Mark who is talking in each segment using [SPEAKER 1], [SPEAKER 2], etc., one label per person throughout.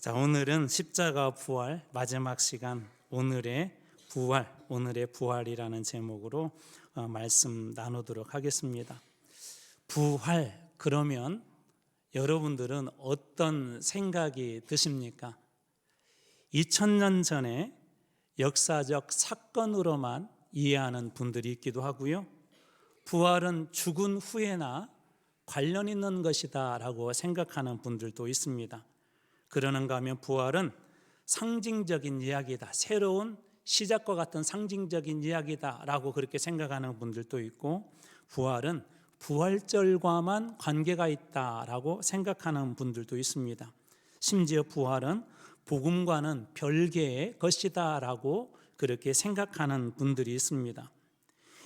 [SPEAKER 1] 자, 오늘은 십자가 부활 마지막 시간, 오늘의 부활이라는 제목으로 말씀 나누도록 하겠습니다. 부활 그러면 여러분들은 어떤 생각이 드십니까? 2000년 전에 역사적 사건으로만 이해하는 분들이 있기도 하고요. 부활은 죽은 후에나 관련 있는 것이다 라고 생각하는 분들도 있습니다. 그러는가 하면 부활은 상징적인 이야기다, 새로운 시작과 같은 상징적인 이야기다 라고 그렇게 생각하는 분들도 있고, 부활은 부활절과만 관계가 있다라고 생각하는 분들도 있습니다. 심지어 부활은 복음과는 별개의 것이다 라고 그렇게 생각하는 분들이 있습니다.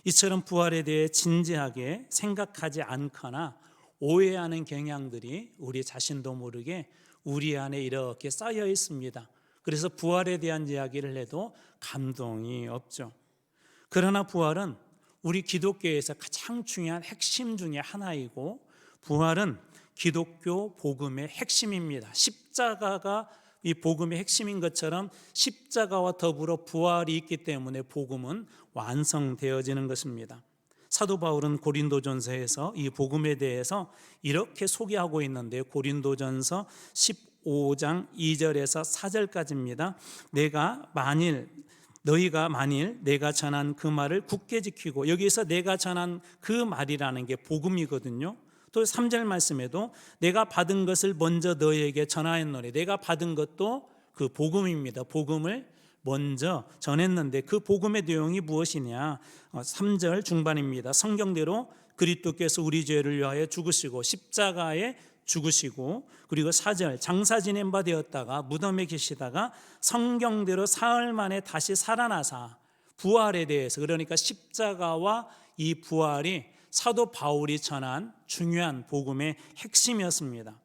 [SPEAKER 1] 이처럼 부활에 대해 진지하게 생각하지 않거나 오해하는 경향들이 우리 자신도 모르게 우리 안에 이렇게 쌓여 있습니다. 그래서 부활에 대한 이야기를 해도 감동이 없죠. 그러나 부활은 우리 기독교에서 가장 중요한 핵심 중에 하나이고, 부활은 기독교 복음의 핵심입니다. 십자가가 이 복음의 핵심인 것처럼 십자가와 더불어 부활이 있기 때문에 복음은 완성되어지는 것입니다. 사도 바울은 고린도전서에서 이 복음에 대해서 이렇게 소개하고 있는데, 고린도전서 15장 2절에서 4절까지입니다. 너희가 만일 내가 전한 그 말을 굳게 지키고, 여기서 내가 전한 그 말이라는 게 복음이거든요. 또 3절 말씀에도 내가 받은 것을 먼저 너희에게 전하였노니, 내가 받은 것도 그 복음입니다. 복음을 먼저 전했는데 그 복음의 내용이 무엇이냐? 3절 중반입니다. 성경대로 그리스도께서 우리 죄를 위하여 죽으시고 십자가에 죽으시고, 그리고 4절 장사 지낸 바 되었다가 무덤에 계시다가 성경대로 사흘 만에 다시 살아나사, 부활에 대해서, 그러니까 십자가와 이 부활이 사도 바울이 전한 중요한 복음의 핵심이었습니다.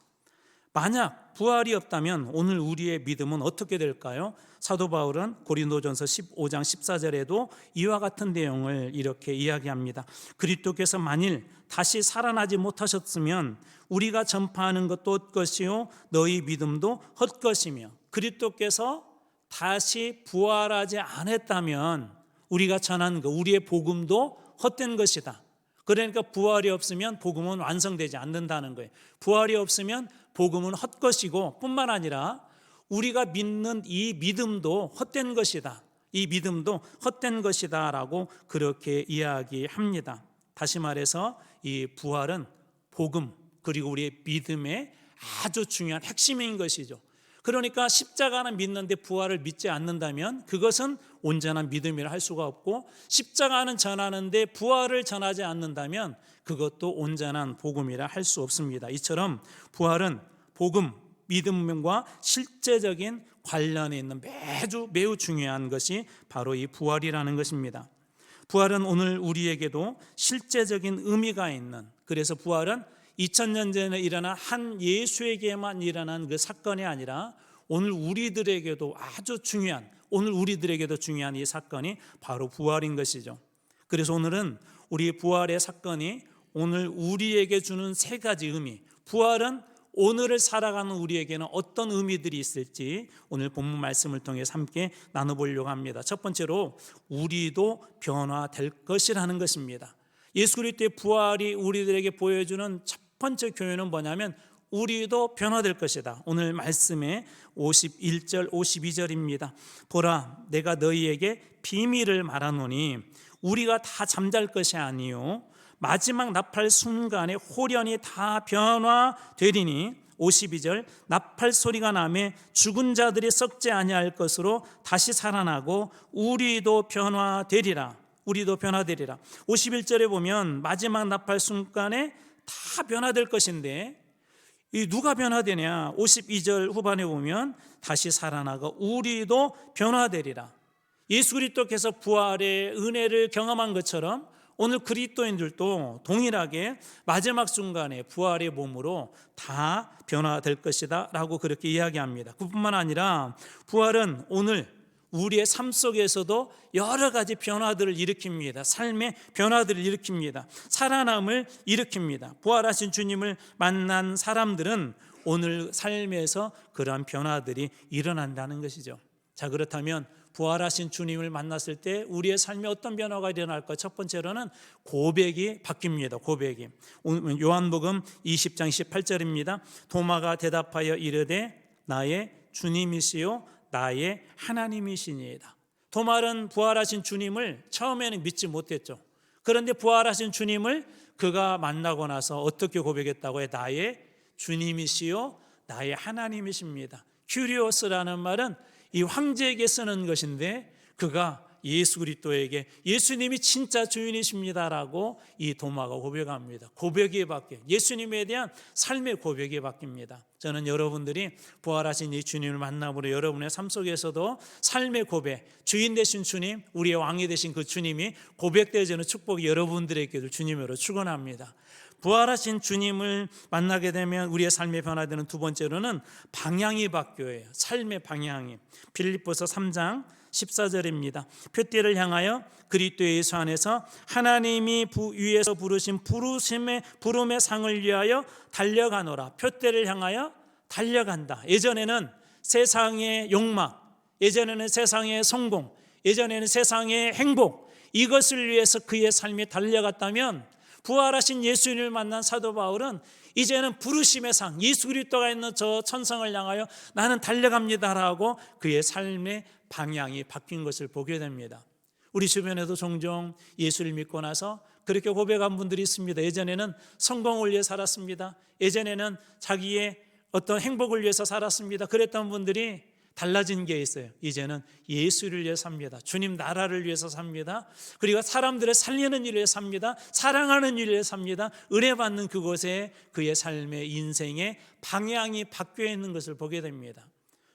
[SPEAKER 1] 만약 부활이 없다면 오늘 우리의 믿음은 어떻게 될까요? 사도 바울은 고린도전서 15장 14절에도 이와 같은 내용을 이렇게 이야기합니다. 그리스도께서 만일 다시 살아나지 못하셨으면 우리가 전파하는 것도 헛것이요 너희 믿음도 헛것이며, 그리스도께서 다시 부활하지 않았다면 우리가 전하는 것, 우리의 복음도 헛된 것이다. 그러니까 부활이 없으면 복음은 완성되지 않는다는 거예요. 부활이 없으면 복음은 헛것이고, 뿐만 아니라 우리가 믿는 이 믿음도 헛된 것이다. 이 믿음도 헛된 것이다 라고 그렇게 이야기합니다. 다시 말해서 이 부활은 복음 그리고 우리의 믿음의 아주 중요한 핵심인 것이죠. 그러니까 십자가는 믿는데 부활을 믿지 않는다면 그것은 온전한 믿음이라 할 수가 없고, 십자가는 전하는데 부활을 전하지 않는다면 그것도 온전한 복음이라 할 수 없습니다. 이처럼 부활은 복음, 믿음과 실제적인 관련이 있는 매우 중요한 것이 바로 이 부활이라는 것입니다. 부활은 오늘 우리에게도 실제적인 의미가 있는, 그래서 부활은 2000년 전에 일어난 한 예수에게만 일어난 그 사건이 아니라 오늘 우리들에게도 중요한 이 사건이 바로 부활인 것이죠. 그래서 오늘은 우리 부활의 사건이 오늘 우리에게 주는 세 가지 의미, 부활은 오늘을 살아가는 우리에게는 어떤 의미들이 있을지 오늘 본문 말씀을 통해서 함께 나눠보려고 합니다. 첫 번째로 우리도 변화될 것이라는 것입니다. 예수 그리스도의 부활이 우리들에게 보여주는 첫 번째 교훈은 뭐냐면 우리도 변화될 것이다. 오늘 말씀의 51절 52절입니다. 보라, 내가 너희에게 비밀을 말하노니 우리가 다 잠잘 것이 아니요 마지막 나팔 순간에 홀연히 다 변화되리니, 52절 나팔 소리가 나매 죽은 자들이 썩지 아니할 것으로 다시 살아나고 우리도 변화되리라. 51절에 보면 마지막 나팔 순간에 다 변화될 것인데, 이 누가 변화되냐? 52절 후반에 보면 다시 살아나고 우리도 변화되리라. 예수 그리스도께서 부활의 은혜를 경험한 것처럼 오늘 그리스도인들도 동일하게 마지막 순간에 부활의 몸으로 다 변화될 것이다 라고 그렇게 이야기합니다. 그뿐만 아니라 부활은 오늘 우리의 삶 속에서도 여러 가지 변화들을 일으킵니다. 삶의 변화들을 일으킵니다. 살아남을 일으킵니다. 부활하신 주님을 만난 사람들은 오늘 삶에서 그러한 변화들이 일어난다는 것이죠. 자, 그렇다면 부활하신 주님을 만났을 때 우리의 삶에 어떤 변화가 일어날까? 첫 번째로는 고백이 바뀝니다. 고백이. 요한복음 20장 18절입니다. 도마가 대답하여 이르되 나의 주님이시요 나의 하나님이시니이다. 도마는 부활하신 주님을 처음에는 믿지 못했죠. 그런데 부활하신 주님을 그가 만나고 나서 어떻게 고백했다고 해? 나의 주님이시요 나의 하나님이십니다. 큐리오스라는 말은 이 황제에게 쓰는 것인데 그가 예수 그리스도에게 예수님이 진짜 주인이십니다라고 이 도마가 고백합니다. 고백이 바뀌어요. 예수님에 대한 삶의 고백이 바뀝니다. 저는 여러분들이 부활하신 이 주님을 만남으로 여러분의 삶 속에서도 삶의 고백, 주인 되신 주님, 우리의 왕이 되신 그 주님이 고백되어지는 축복이 여러분들에게도 주님으로 축원합니다. 부활하신 주님을 만나게 되면 우리의 삶이 변화되는 두 번째로는 방향이 바뀌어요. 삶의 방향이. 빌립보서 3장 14절입니다. 표대를 향하여 그리스도 예수 안에서 하나님이 위에서 부르신 부름의 상을 위하여 달려가노라. 표대를 향하여 달려간다. 예전에는 세상의 욕망, 예전에는 세상의 성공, 예전에는 세상의 행복, 이것을 위해서 그의 삶이 달려갔다면 부활하신 예수님을 만난 사도 바울은 이제는 부르심의 상, 예수 그리스도가 있는 저 천성을 향하여 나는 달려갑니다라고 그의 삶의 방향이 바뀐 것을 보게 됩니다. 우리 주변에도 종종 예수를 믿고 나서 그렇게 고백한 분들이 있습니다. 예전에는 성공을 위해 살았습니다. 예전에는 자기의 어떤 행복을 위해서 살았습니다. 그랬던 분들이 달라진 게 있어요. 이제는 예수를 위해 삽니다. 주님 나라를 위해서 삽니다. 그리고 사람들을 살리는 일을 위해 삽니다. 사랑하는 일을 위해 삽니다. 은혜 받는 그곳에 그의 삶의 인생의 방향이 바뀌어 있는 것을 보게 됩니다.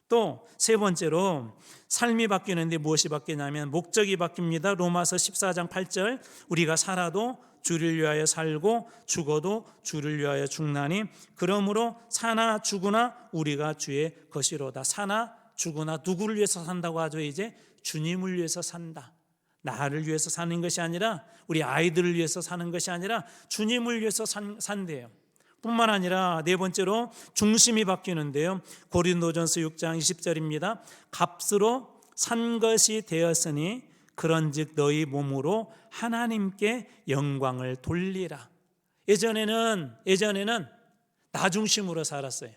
[SPEAKER 1] 또 세 번째로 삶이 바뀌는데 무엇이 바뀌냐면 목적이 바뀝니다. 로마서 14장 8절 우리가 살아도 주를 위하여 살고 죽어도 주를 위하여 죽나니 그러므로 사나 죽으나 우리가 주의 것이로다. 사나 죽으나 누구를 위해서 산다고 하죠? 이제 주님을 위해서 산다. 나를 위해서 사는 것이 아니라 우리 아이들을 위해서 사는 것이 아니라 주님을 위해서 산대요. 뿐만 아니라 네 번째로 중심이 바뀌는데요. 고린도전서 6장 20절입니다. 값으로 산 것이 되었으니 그런즉 너희 몸으로 하나님께 영광을 돌리라. 예전에는 나 중심으로 살았어요.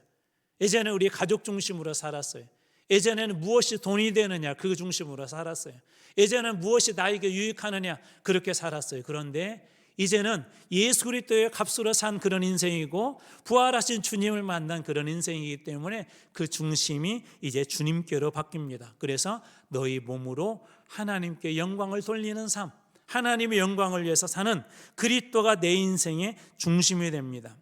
[SPEAKER 1] 예전에 우리 가족 중심으로 살았어요. 예전에는 무엇이 돈이 되느냐 그 중심으로 살았어요. 예전에는 무엇이 나에게 유익하느냐 그렇게 살았어요. 그런데 이제는 예수 그리스도의 값으로 산 그런 인생이고 부활하신 주님을 만난 그런 인생이기 때문에 그 중심이 이제 주님께로 바뀝니다. 그래서 너희 몸으로 하나님께 영광을 돌리는 삶, 하나님의 영광을 위해서 사는 그리스도가 내 인생의 중심이 됩니다.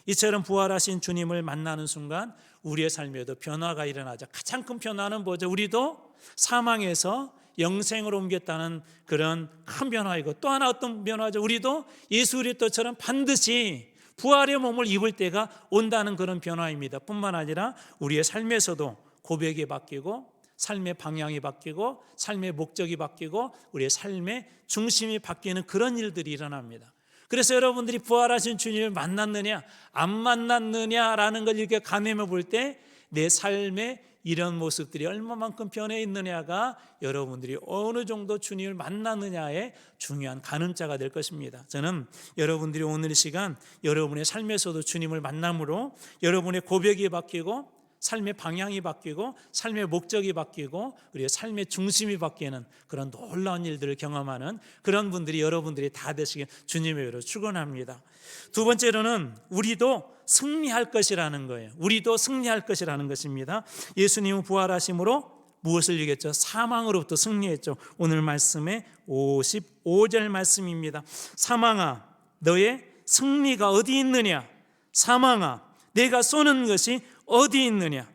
[SPEAKER 1] 이처럼 부활하신 주님을 만나는 순간 우리의 삶에도 변화가 일어나죠. 가장 큰 변화는 뭐죠? 우리도 사망에서 영생으로 옮겼다는 그런 큰 변화이고 또 하나 어떤 변화죠? 우리도 예수 그리스도처럼 반드시 부활의 몸을 입을 때가 온다는 그런 변화입니다. 뿐만 아니라 우리의 삶에서도 고백이 바뀌고 삶의 방향이 바뀌고 삶의 목적이 바뀌고 우리의 삶의 중심이 바뀌는 그런 일들이 일어납니다. 그래서 여러분들이 부활하신 주님을 만났느냐 안 만났느냐라는 걸 이렇게 가늠해 볼 때 내 삶의 이런 모습들이 얼마만큼 변해 있느냐가 여러분들이 어느 정도 주님을 만났느냐의 중요한 가늠자가 될 것입니다. 저는 여러분들이 오늘 이 시간 여러분의 삶에서도 주님을 만남으로 여러분의 고백이 바뀌고 삶의 방향이 바뀌고 삶의 목적이 바뀌고 우리의 삶의 중심이 바뀌는 그런 놀라운 일들을 경험하는 그런 분들이 여러분들이 다 되시길 주님의 이름으로 축원합니다. 두 번째로는 우리도 승리할 것이라는 거예요. 우리도 승리할 것이라는 것입니다. 예수님은 부활하심으로 무엇을 이겼죠? 사망으로부터 승리했죠. 오늘 말씀의 55절 말씀입니다. 사망아 너의 승리가 어디 있느냐? 사망아 내가 쏘는 것이 어디 있느냐?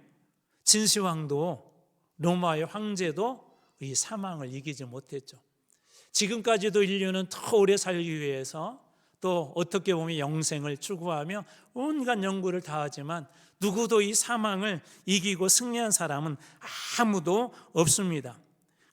[SPEAKER 1] 진시황도 로마의 황제도 이 사망을 이기지 못했죠. 지금까지도 인류는 더 오래 살기 위해서 또 어떻게 보면 영생을 추구하며 온갖 연구를 다하지만 누구도 이 사망을 이기고 승리한 사람은 아무도 없습니다.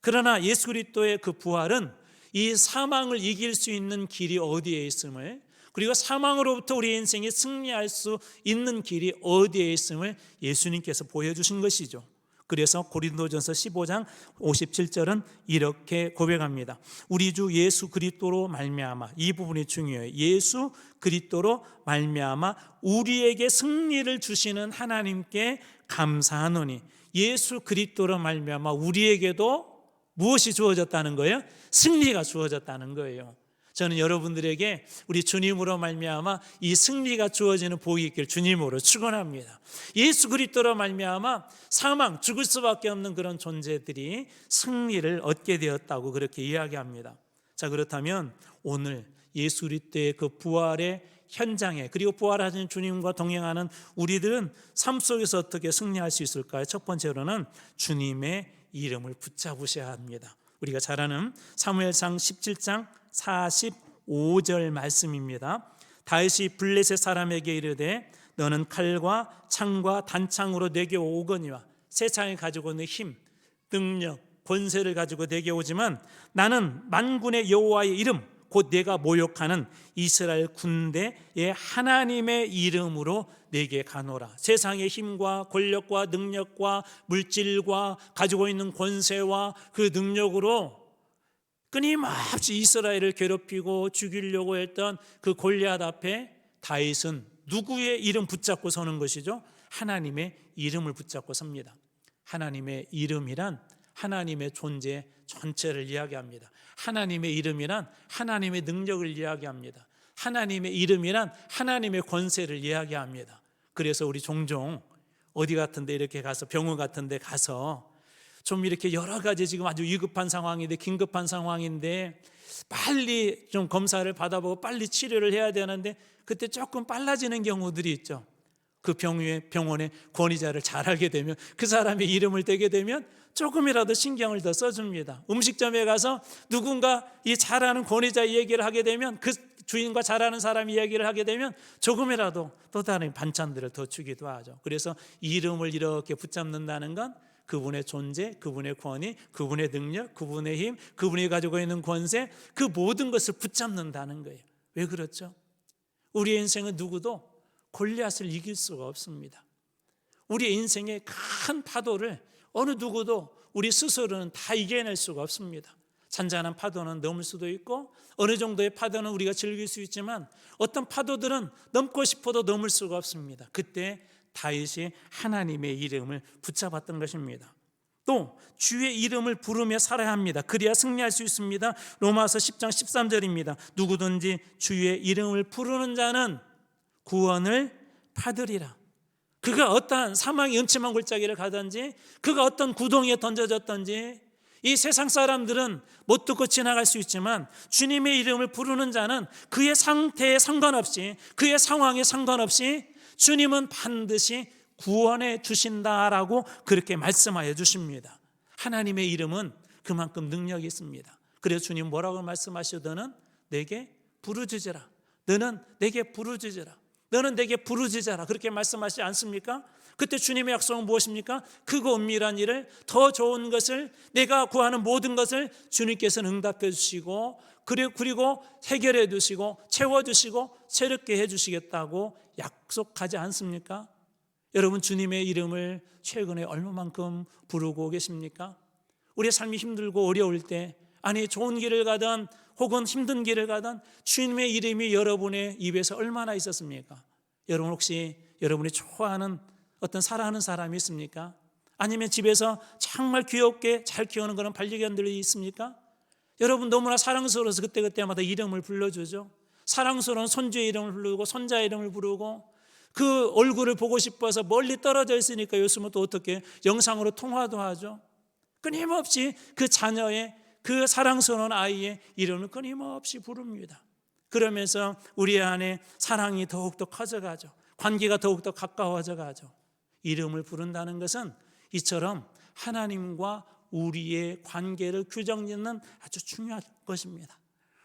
[SPEAKER 1] 그러나 예수 그리스도의 그 부활은 이 사망을 이길 수 있는 길이 어디에 있음을 그리고 사망으로부터 우리 인생이 승리할 수 있는 길이 어디에 있음을 예수님께서 보여주신 것이죠. 그래서 고린도전서 15장 57절은 이렇게 고백합니다. 우리 주 예수 그리스도로 말미암아, 이 부분이 중요해요. 예수 그리스도로 말미암아 우리에게 승리를 주시는 하나님께 감사하노니, 예수 그리스도로 말미암아 우리에게도 무엇이 주어졌다는 거예요? 승리가 주어졌다는 거예요. 저는 여러분들에게 우리 주님으로 말미암아 이 승리가 주어지는 복이 있길 주님으로 축원합니다. 예수 그리스도로 말미암아 사망, 죽을 수밖에 없는 그런 존재들이 승리를 얻게 되었다고 그렇게 이야기합니다. 자, 그렇다면 오늘 예수 그리스도의 그 부활의 현장에, 그리고 부활하신 주님과 동행하는 우리들은 삶 속에서 어떻게 승리할 수 있을까요? 첫 번째로는 주님의 이름을 붙잡으셔야 합니다. 우리가 잘 아는 사무엘상 17장 45절 말씀입니다. 다윗이 블레셋 사람에게 이르되 너는 칼과 창과 단창으로 내게 오거니와 세상에 가지고 있는 힘, 능력, 권세를 가지고 내게 오지만 나는 만군의 여호와의 이름, 곧 내가 모욕하는 이스라엘 군대의 하나님의 이름으로 내게 가노라. 세상의 힘과 권력과 능력과 물질과 가지고 있는 권세와 그 능력으로 끊임없이 이스라엘을 괴롭히고 죽이려고 했던 그 골리앗 앞에 다윗은 누구의 이름 붙잡고 서는 것이죠? 하나님의 이름을 붙잡고 섭니다. 하나님의 이름이란 하나님의 존재 전체를 이야기합니다. 하나님의 이름이란 하나님의 능력을 이야기합니다. 하나님의 이름이란 하나님의 권세를 이야기합니다. 그래서 우리 종종 어디 같은데 이렇게 가서, 병원 같은데 가서 좀 이렇게 여러 가지 지금 아주 위급한 상황인데, 긴급한 상황인데 빨리 좀 검사를 받아보고 빨리 치료를 해야 되는데 그때 조금 빨라지는 경우들이 있죠. 그 병원의 권위자를 잘 알게 되면, 그 사람의 이름을 대게 되면 조금이라도 신경을 더 써줍니다. 음식점에 가서 누군가 이 잘 아는 권위자 얘기를 하게 되면, 그 주인과 잘 아는 사람 이야기를 하게 되면 조금이라도 또 다른 반찬들을 더 주기도 하죠. 그래서 이름을 이렇게 붙잡는다는 건 그분의 존재, 그분의 권위, 그분의 능력, 그분의 힘, 그분이 가지고 있는 권세, 그 모든 것을 붙잡는다는 거예요. 왜 그렇죠? 우리의 인생은 누구도 골리앗을 이길 수가 없습니다. 우리의 인생의 큰 파도를 어느 누구도 우리 스스로는 다 이겨낼 수가 없습니다. 잔잔한 파도는 넘을 수도 있고, 어느 정도의 파도는 우리가 즐길 수 있지만 어떤 파도들은 넘고 싶어도 넘을 수가 없습니다. 그때 다윗이 하나님의 이름을 붙잡았던 것입니다. 또 주의 이름을 부르며 살아야 합니다. 그래야 승리할 수 있습니다. 로마서 10장 13절입니다. 누구든지 주의 이름을 부르는 자는 구원을 받으리라. 그가 어떠한 사망의 음침한 골짜기를 가든지, 그가 어떤 구덩이에 던져졌든지, 이 세상 사람들은 못 듣고 지나갈 수 있지만 주님의 이름을 부르는 자는 그의 상태에 상관없이, 그의 상황에 상관없이 주님은 반드시 구원해 주신다라고 그렇게 말씀하여 주십니다. 하나님의 이름은 그만큼 능력이 있습니다. 그래서 주님 뭐라고 말씀하시더는 내게 부르짖으라. 너는 내게 부르짖으라. 너는 내게 부르짖으라. 그렇게 말씀하시지 않습니까? 그때 주님의 약속은 무엇입니까? 크고 은밀한 일을, 더 좋은 것을, 내가 구하는 모든 것을 주님께서는 응답해 주시고, 그리고 해결해 주시고 채워주시고 새롭게 해주시겠다고 약속하지 않습니까? 여러분, 주님의 이름을 최근에 얼마만큼 부르고 계십니까? 우리의 삶이 힘들고 어려울 때, 아니 좋은 길을 가든 혹은 힘든 길을 가든 주님의 이름이 여러분의 입에서 얼마나 있었습니까? 여러분, 혹시 여러분이 좋아하는 어떤 사랑하는 사람이 있습니까? 아니면 집에서 정말 귀엽게 잘 키우는 그런 반려견들이 있습니까? 여러분, 너무나 사랑스러워서 그때그때마다 이름을 불러주죠. 사랑스러운 손주의 이름을 부르고 손자의 이름을 부르고, 그 얼굴을 보고 싶어서 멀리 떨어져 있으니까 요즘은 또 어떻게 영상으로 통화도 하죠. 끊임없이 그 자녀의, 그 사랑스러운 아이의 이름을 끊임없이 부릅니다. 그러면서 우리 안에 사랑이 더욱더 커져가죠. 관계가 더욱더 가까워져 가죠. 이름을 부른다는 것은 이처럼 하나님과 우리의 관계를 규정짓는 아주 중요한 것입니다.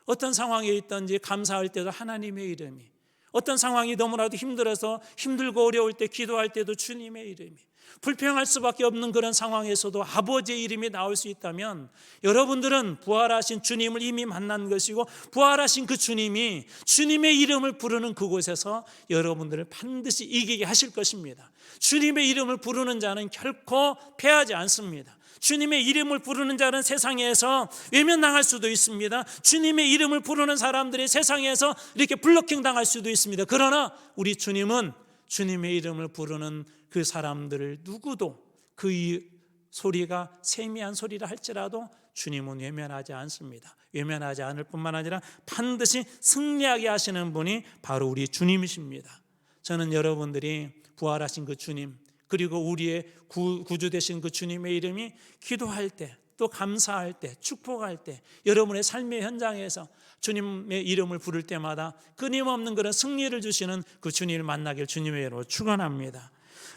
[SPEAKER 1] 어떤 상황에 있든지 감사할 때도 하나님의 이름이, 어떤 상황이 너무나도 힘들어서 힘들고 어려울 때 기도할 때도 주님의 이름이, 불평할 수밖에 없는 그런 상황에서도 아버지의 이름이 나올 수 있다면 여러분들은 부활하신 주님을 이미 만난 것이고 부활하신 그 주님이 주님의 이름을 부르는 그곳에서 여러분들을 반드시 이기게 하실 것입니다. 주님의 이름을 부르는 자는 결코 패하지 않습니다. 주님의 이름을 부르는 자는 세상에서 외면당할 수도 있습니다. 주님의 이름을 부르는 사람들이 세상에서 이렇게 블로킹 당할 수도 있습니다. 그러나 우리 주님은 주님의 이름을 부르는 그 사람들을 누구도 그 소리가 세미한 소리라 할지라도 주님은 외면하지 않습니다. 외면하지 않을 뿐만 아니라 반드시 승리하게 하시는 분이 바로 우리 주님이십니다. 저는 여러분들이 부활하신 그 주님, 그리고 우리의 구주 되신 그 주님의 이름이 기도할 때, 또 감사할 때, 축복할 때, 여러분의 삶의 현장에서 주님의 이름을 부를 때마다 끊임없는 그런 승리를 주시는 그 주님을 만나길 주님의 이름으로 축원합니다.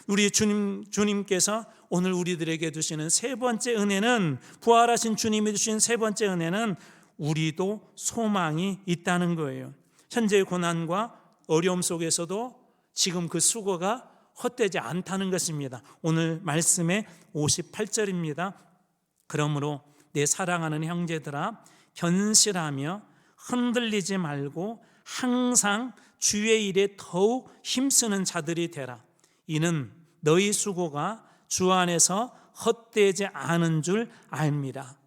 [SPEAKER 1] 우리 주님께서 오늘 우리들에게 주시는 세 번째 은혜는, 부활하신 주님이 주신 세 번째 은혜는 우리도 소망이 있다는 거예요. 현재의 고난과 어려움 속에서도 지금 그 수고가 헛되지 않다는 것입니다. 오늘 말씀의 58절입니다. 그러므로 내 사랑하는 형제들아, 견실하며 흔들리지 말고 항상 주의 일에 더욱 힘쓰는 자들이 되라. 이는 너희 수고가 주 안에서 헛되지 않은 줄 알미라.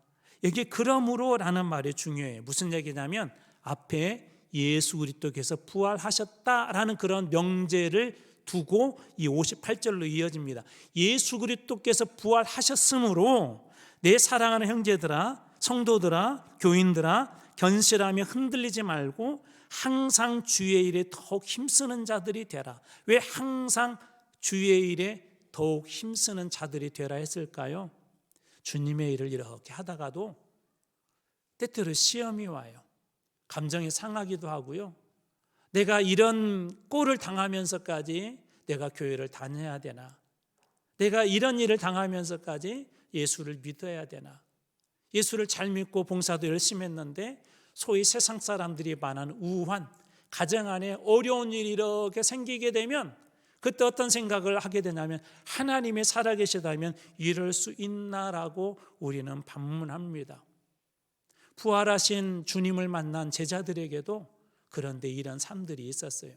[SPEAKER 1] 여기 그러므로라는 말이 중요해요. 무슨 얘기냐면 앞에 예수 그리스도께서 부활하셨다라는 그런 명제를 두고 이 58절로 이어집니다. 예수 그리스도께서 부활하셨으므로 내 사랑하는 형제들아, 성도들아, 교인들아, 견실하며 흔들리지 말고 항상 주의 일에 더욱 힘쓰는 자들이 되라. 왜 항상 주의 일에 더욱 힘쓰는 자들이 되라 했을까요? 주님의 일을 이렇게 하다가도 때때로 시험이 와요. 감정이 상하기도 하고요. 내가 이런 꼴을 당하면서까지 내가 교회를 다녀야 되나? 내가 이런 일을 당하면서까지 예수를 믿어야 되나? 예수를 잘 믿고 봉사도 열심히 했는데 소위 세상 사람들이 말하는 우환, 가정 안에 어려운 일이 이렇게 생기게 되면 그때 어떤 생각을 하게 되냐면 하나님이 살아계시다면 이럴 수 있나라고 우리는 반문합니다. 부활하신 주님을 만난 제자들에게도 그런데 이런 삶들이 있었어요.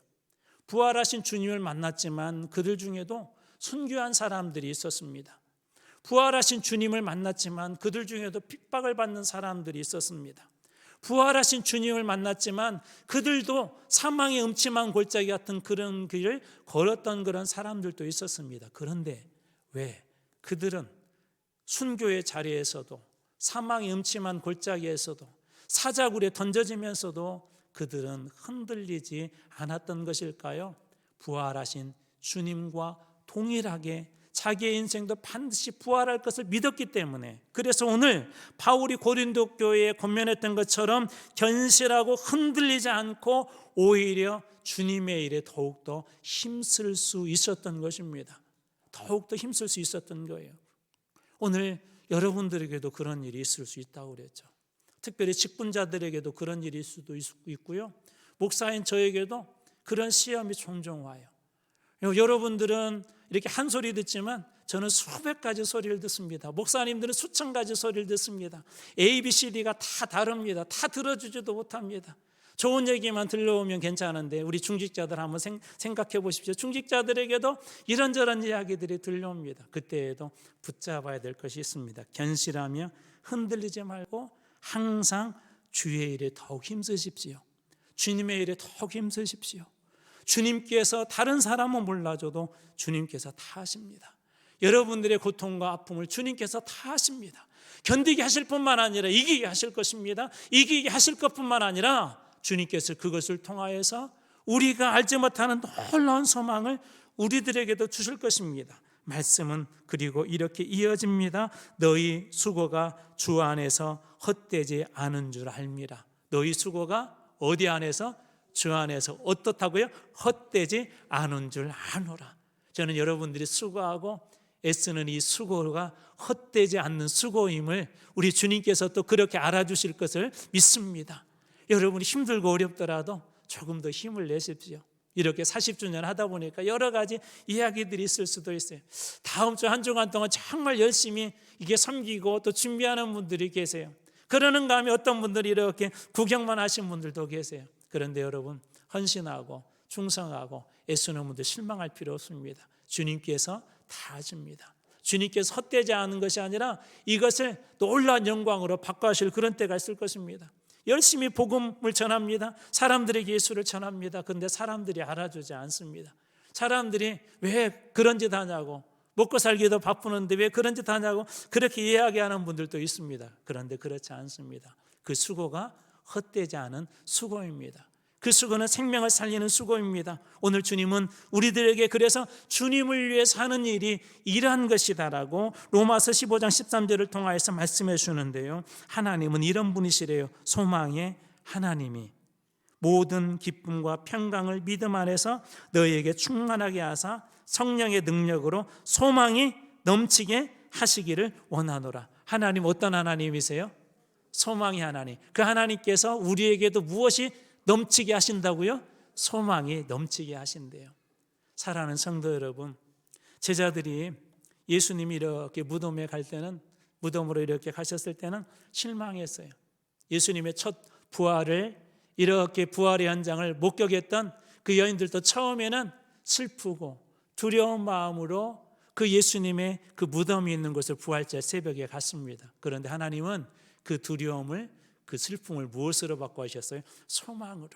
[SPEAKER 1] 부활하신 주님을 만났지만 그들 중에도 순교한 사람들이 있었습니다. 부활하신 주님을 만났지만 그들 중에도 핍박을 받는 사람들이 있었습니다. 부활하신 주님을 만났지만 그들도 사망의 음침한 골짜기 같은 그런 길을 걸었던 그런 사람들도 있었습니다. 그런데 왜 그들은 순교의 자리에서도 사망의 음침한 골짜기에서도 사자굴에 던져지면서도 그들은 흔들리지 않았던 것일까요? 부활하신 주님과 동일하게 자기의 인생도 반드시 부활할 것을 믿었기 때문에, 그래서 오늘 바울이 고린도 교회에 권면했던 것처럼 견실하고 흔들리지 않고 오히려 주님의 일에 더욱더 힘쓸 수 있었던 것입니다. 더욱더 힘쓸 수 있었던 거예요. 오늘 여러분들에게도 그런 일이 있을 수 있다고 그랬죠. 특별히 직분자들에게도 그런 일일 수도 있고요. 목사인 저에게도 그런 시험이 종종 와요. 여러분들은 이렇게 한 소리 듣지만 저는 수백 가지 소리를 듣습니다. 목사님들은 수천 가지 소리를 듣습니다. A, B, C, D가 다 다릅니다. 다 들어주지도 못합니다. 좋은 얘기만 들려오면 괜찮은데 우리 중직자들 한번 생각해 보십시오. 중직자들에게도 이런저런 이야기들이 들려옵니다. 그때에도 붙잡아야 될 것이 있습니다. 견실하며 흔들리지 말고 항상 주의 일에 더욱 힘쓰십시오. 주님의 일에 더욱 힘쓰십시오. 주님께서 다른 사람은 몰라줘도 주님께서 다 하십니다. 여러분들의 고통과 아픔을 주님께서 다 하십니다. 견디게 하실 뿐만 아니라 이기게 하실 것입니다. 이기게 하실 것뿐만 아니라 주님께서 그것을 통하여서 우리가 알지 못하는 놀라운 소망을 우리들에게도 주실 것입니다. 말씀은 그리고 이렇게 이어집니다. 너희 수고가 주 안에서 헛되지 않은 줄 알미라. 너희 수고가 어디 안에서? 주 안에서 어떻다고요? 헛되지 않은 줄 아노라. 저는 여러분들이 수고하고 애쓰는 이 수고가 헛되지 않는 수고임을 우리 주님께서 또 그렇게 알아주실 것을 믿습니다. 여러분이 힘들고 어렵더라도 조금 더 힘을 내십시오. 이렇게 40주년 하다 보니까 여러 가지 이야기들이 있을 수도 있어요. 다음 주 한 주간 동안 정말 열심히 이게 섬기고 또 준비하는 분들이 계세요. 그러는 가운데 어떤 분들이 이렇게 구경만 하신 분들도 계세요. 그런데 여러분, 헌신하고 충성하고 애쓰는 분들 실망할 필요 없습니다. 주님께서 다 하십니다. 주님께서 헛되지 않은 것이 아니라 이것을 놀라운 영광으로 바꿔하실 그런 때가 있을 것입니다. 열심히 복음을 전합니다. 사람들에게 예수를 전합니다. 그런데 사람들이 알아주지 않습니다. 사람들이 왜 그런 짓 하냐고, 먹고 살기도 바쁘는데 왜 그런 짓 하냐고 그렇게 이야기하는 분들도 있습니다. 그런데 그렇지 않습니다. 그 수고가 헛되지 않은 수고입니다. 그 수고는 생명을 살리는 수고입니다. 오늘 주님은 우리들에게 그래서 주님을 위해서 하는 일이 이러한 것이다라고 로마서 15장 13절을 통하여서 말씀해 주는데요. 하나님은 이런 분이시래요. 소망의 하나님이 모든 기쁨과 평강을 믿음 안에서 너희에게 충만하게 하사 성령의 능력으로 소망이 넘치게 하시기를 원하노라. 하나님 어떤 하나님이세요? 소망의 하나님. 그 하나님께서 우리에게도 무엇이 넘치게 하신다고요? 소망이 넘치게 하신대요. 사랑하는 성도 여러분, 제자들이 예수님이 이렇게 무덤에 갈 때는, 무덤으로 이렇게 가셨을 때는 실망했어요. 예수님의 첫 부활을, 이렇게 부활의 현장을 목격했던 그 여인들도 처음에는 슬프고 두려운 마음으로 그 예수님의 그 무덤이 있는 곳을 부활절 새벽에 갔습니다. 그런데 하나님은 그 두려움을, 그 슬픔을 무엇으로 바꿔주셨어요? 소망으로.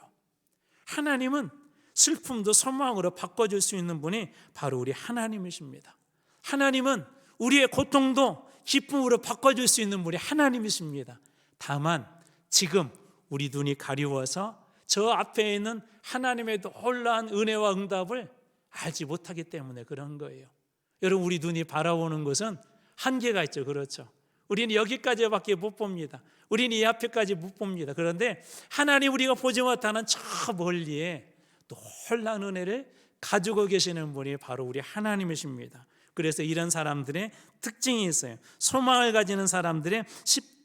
[SPEAKER 1] 하나님은 슬픔도 소망으로 바꿔줄 수 있는 분이 바로 우리 하나님이십니다. 하나님은 우리의 고통도 기쁨으로 바꿔줄 수 있는 분이 하나님이십니다. 다만 지금 우리 눈이 가리워서 저 앞에 있는 하나님의 놀라운 은혜와 응답을 알지 못하기 때문에 그런 거예요. 여러분, 우리 눈이 바라보는 것은 한계가 있죠. 그렇죠? 우리는 여기까지밖에 못 봅니다. 우리는 이 앞에까지 못 봅니다. 그런데 하나님, 우리가 보지 못하는 저 멀리에 놀라운 은혜를 가지고 계시는 분이 바로 우리 하나님이십니다. 그래서 이런 사람들의 특징이 있어요. 소망을 가지는 사람들의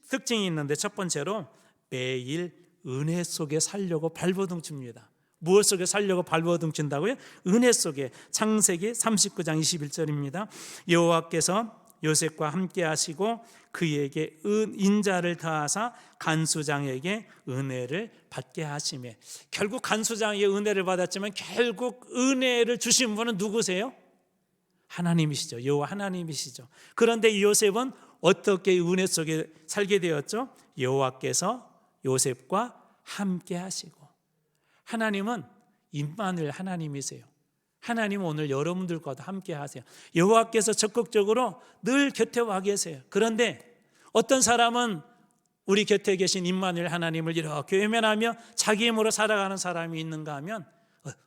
[SPEAKER 1] 특징이 있는데, 첫 번째로 매일 은혜 속에 살려고 발버둥 칩니다. 무엇 속에 살려고 발버둥 친다고요? 은혜 속에. 창세기 39장 21절입니다. 여호와께서 요셉과 함께 하시고 그에게 인자를 더하사 간수장에게 은혜를 받게 하시매. 결국 간수장에게 은혜를 받았지만 결국 은혜를 주신 분은 누구세요? 하나님이시죠. 여호와 하나님이시죠. 그런데 이 요셉은 어떻게 은혜 속에 살게 되었죠? 여호와께서 요셉과 함께 하시고. 하나님은 임마누엘 하나님이세요. 하나님은 오늘 여러분들과도 함께 하세요. 여호와께서 적극적으로 늘 곁에 와 계세요. 그런데 어떤 사람은 우리 곁에 계신 임마누엘 하나님을 이렇게 외면하며 자기 힘으로 살아가는 사람이 있는가 하면,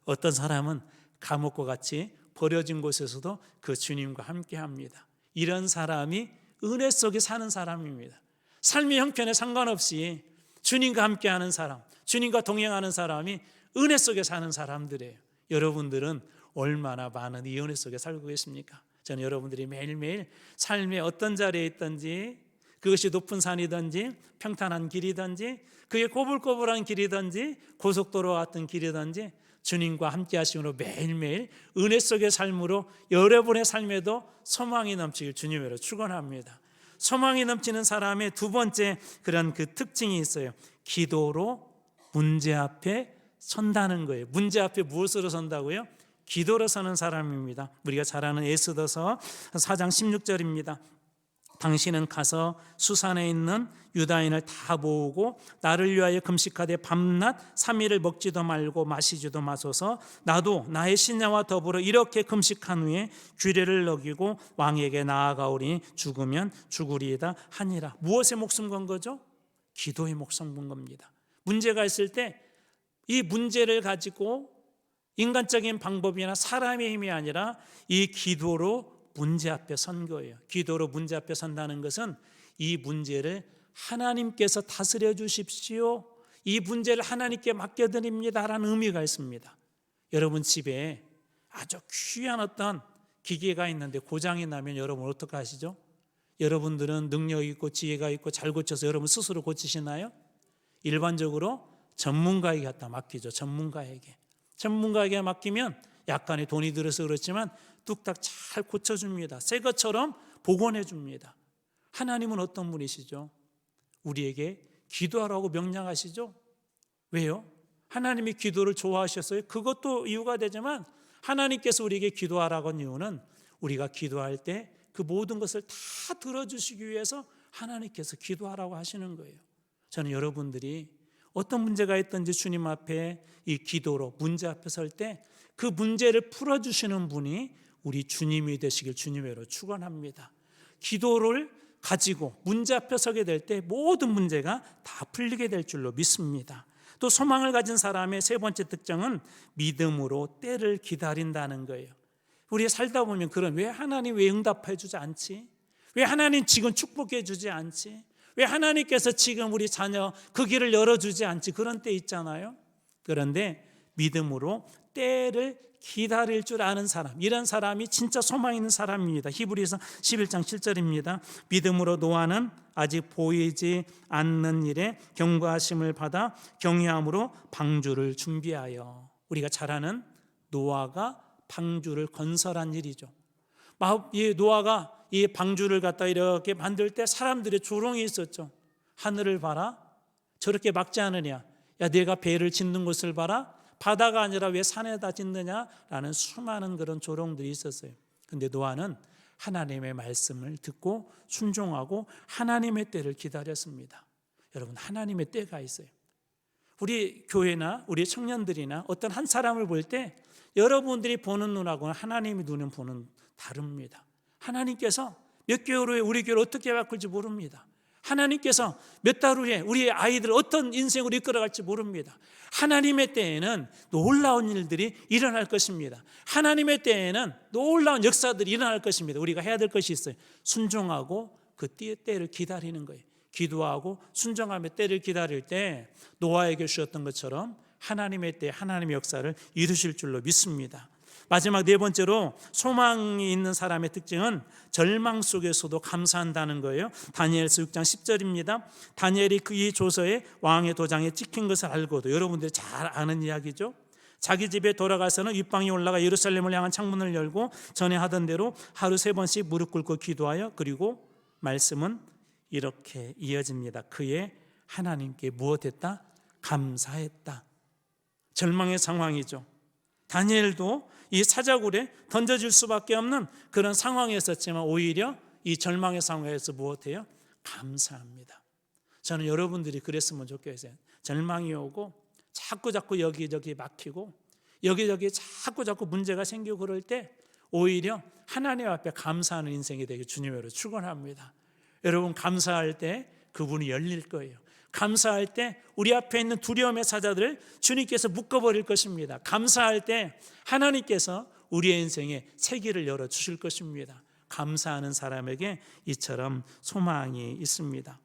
[SPEAKER 1] 어떤 사람은 감옥과 같이 버려진 곳에서도 그 주님과 함께 합니다. 이런 사람이 은혜 속에 사는 사람입니다. 삶의 형편에 상관없이 주님과 함께하는 사람, 주님과 동행하는 사람이 은혜 속에 사는 사람들이에요. 여러분들은 얼마나 많은 이 은혜 속에 살고 계십니까? 저는 여러분들이 매일매일 삶의 어떤 자리에 있든지, 그것이 높은 산이든지 평탄한 길이든지, 그게 꼬불꼬불한 길이든지 고속도로 같은 길이든지, 주님과 함께 하심으로 매일매일 은혜 속의 삶으로 여러분의 삶에도 소망이 넘치길 주님으로 축원합니다. 소망이 넘치는 사람의 두 번째 그런 그 특징이 있어요. 기도로 문제 앞에 선다는 거예요. 문제 앞에 무엇으로 선다고요? 기도로 서는 사람입니다. 우리가 잘 아는 에스더서 4장 16절입니다. 당신은 가서 수산에 있는 유다인을 다 모으고 나를 위하여 금식하되 밤낮 3일을 먹지도 말고 마시지도 마소서. 나도 나의 신하와 더불어 이렇게 금식한 후에 규례를 어기고 왕에게 나아가오리니 죽으면 죽으리이다 하니라. 무엇에 목숨 건 거죠? 기도에 목숨 건 겁니다. 문제가 있을 때 이 문제를 가지고 인간적인 방법이나 사람의 힘이 아니라 이 기도로 문제 앞에 선 거예요. 기도로 문제 앞에 선다는 것은 이 문제를 하나님께서 다스려 주십시오, 이 문제를 하나님께 맡겨드립니다라는 의미가 있습니다. 여러분 집에 아주 귀한 어떤 기계가 있는데 고장이 나면 여러분 어떻게 하시죠? 여러분들은 능력 있고 지혜가 있고 잘 고쳐서 여러분 스스로 고치시나요? 일반적으로 전문가에게 갖다 맡기죠. 전문가에게. 전문가에게 맡기면 약간의 돈이 들어서 그렇지만 뚝딱 잘 고쳐줍니다. 새 것처럼 복원해 줍니다. 하나님은 어떤 분이시죠? 우리에게 기도하라고 명령하시죠? 왜요? 하나님이 기도를 좋아하셨어요? 그것도 이유가 되지만 하나님께서 우리에게 기도하라고 한 이유는 우리가 기도할 때 그 모든 것을 다 들어주시기 위해서 하나님께서 기도하라고 하시는 거예요. 저는 여러분들이 어떤 문제가 있든지 주님 앞에 이 기도로 문제 앞에 설 때 그 문제를 풀어주시는 분이 우리 주님이 되시길 주님으로 축원합니다. 기도를 가지고 문제 앞에 서게 될 때 모든 문제가 다 풀리게 될 줄로 믿습니다. 또 소망을 가진 사람의 세 번째 특징은 믿음으로 때를 기다린다는 거예요. 우리 살다 보면 그런 왜 하나님 왜 응답해 주지 않지? 왜 하나님 지금 축복해 주지 않지? 왜 하나님께서 지금 우리 자녀 그 길을 열어주지 않지? 그런 때 있잖아요. 그런데 믿음으로 때를 기다릴 줄 아는 사람, 이런 사람이 진짜 소망 있는 사람입니다. 히브리서 11장 7절입니다. 믿음으로 노아는 아직 보이지 않는 일에 경고하심을 받아 경외함으로 방주를 준비하여. 우리가 잘 아는 노아가 방주를 건설한 일이죠. 이 노아가 이 방주를 갖다 이렇게 만들 때 사람들의 조롱이 있었죠. 하늘을 봐라, 저렇게 막지 않으냐? 야, 내가 배를 짓는 곳을 봐라, 바다가 아니라 왜 산에다 짓느냐라는 수많은 그런 조롱들이 있었어요. 근데 노아는 하나님의 말씀을 듣고 순종하고 하나님의 때를 기다렸습니다. 여러분, 하나님의 때가 있어요. 우리 교회나 우리 청년들이나 어떤 한 사람을 볼 때 여러분들이 보는 눈하고는 하나님의 눈은 보는 다릅니다. 하나님께서 몇 개월 후에 우리 교회를 어떻게 바꿀지 모릅니다. 하나님께서 몇 달 후에 우리 아이들 어떤 인생으로 이끌어갈지 모릅니다. 하나님의 때에는 놀라운 일들이 일어날 것입니다. 하나님의 때에는 놀라운 역사들이 일어날 것입니다. 우리가 해야 될 것이 있어요. 순종하고 그 때를 기다리는 거예요. 기도하고 순종하며 때를 기다릴 때 노아에게 주셨던 것처럼 하나님의 때 하나님의 역사를 이루실 줄로 믿습니다. 마지막 네 번째로 소망이 있는 사람의 특징은 절망 속에서도 감사한다는 거예요. 다니엘서 6장 10절입니다. 다니엘이 이 조서에 왕의 도장에 찍힌 것을 알고도, 여러분들이 잘 아는 이야기죠. 자기 집에 돌아가서는 윗방에 올라가 예루살렘을 향한 창문을 열고 전에 하던 대로 하루 3번씩 무릎 꿇고 기도하여, 그리고 말씀은 이렇게 이어집니다. 그의 하나님께 무엇했다? 감사했다. 절망의 상황이죠. 다니엘도 이 사자굴에 던져질 수밖에 없는 그런 상황이었었지만 오히려 이 절망의 상황에서 무엇해요? 감사합니다. 저는 여러분들이 그랬으면 좋겠어요. 절망이 오고 자꾸 여기저기 막히고 여기저기 자꾸 문제가 생기고 그럴 때 오히려 하나님 앞에 감사하는 인생이 되게 주님으로 축원합니다. 여러분, 감사할 때 그분이 열릴 거예요. 감사할 때 우리 앞에 있는 두려움의 사자들을 주님께서 묶어버릴 것입니다. 감사할 때 하나님께서 우리의 인생에 새 길을 열어주실 것입니다. 감사하는 사람에게 이처럼 소망이 있습니다.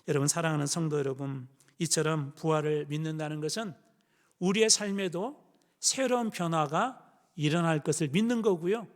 [SPEAKER 1] 여러분, 사랑하는 성도 여러분, 이처럼 부활을 믿는다는 것은 우리의 삶에도 새로운 변화가 일어날 것을 믿는 거고요.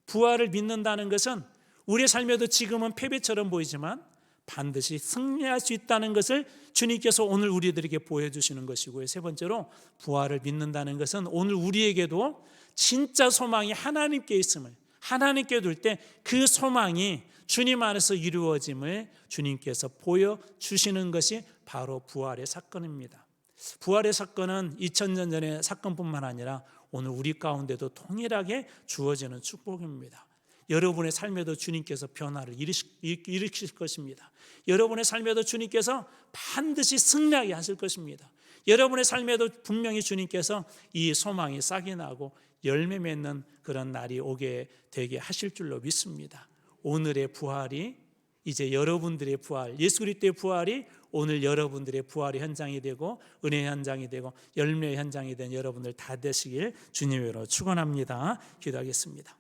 [SPEAKER 1] 부활을 믿는다는 것은 우리의 삶에도 지금은 패배처럼 보이지만 반드시 승리할 수 있다는 것을 주님께서 오늘 우리들에게 보여주시는 것이고요. 세 번째로 부활을 믿는다는 것은 오늘 우리에게도 진짜 소망이 하나님께 있음을, 하나님께 둘 때 그 소망이 주님 안에서 이루어짐을 주님께서 보여주시는 것이 바로 부활의 사건입니다. 부활의 사건은 2000년 전의 사건뿐만 아니라 오늘 우리 가운데도 동일하게 주어지는 축복입니다. 여러분의 삶에도 주님께서 변화를 일으키실 것입니다. 여러분의 삶에도 주님께서 반드시 승리하게 하실 것입니다. 여러분의 삶에도 분명히 주님께서 이 소망이 싹이 나고 열매 맺는 그런 날이 오게 되게 하실 줄로 믿습니다. 오늘의 부활이 이제 여러분들의 부활, 예수 그리스도의 부활이 오늘 여러분들의 부활의 현장이 되고 은혜의 현장이 되고 열매의 현장이 된 여러분들 다 되시길 주님으로 축원합니다. 기도하겠습니다.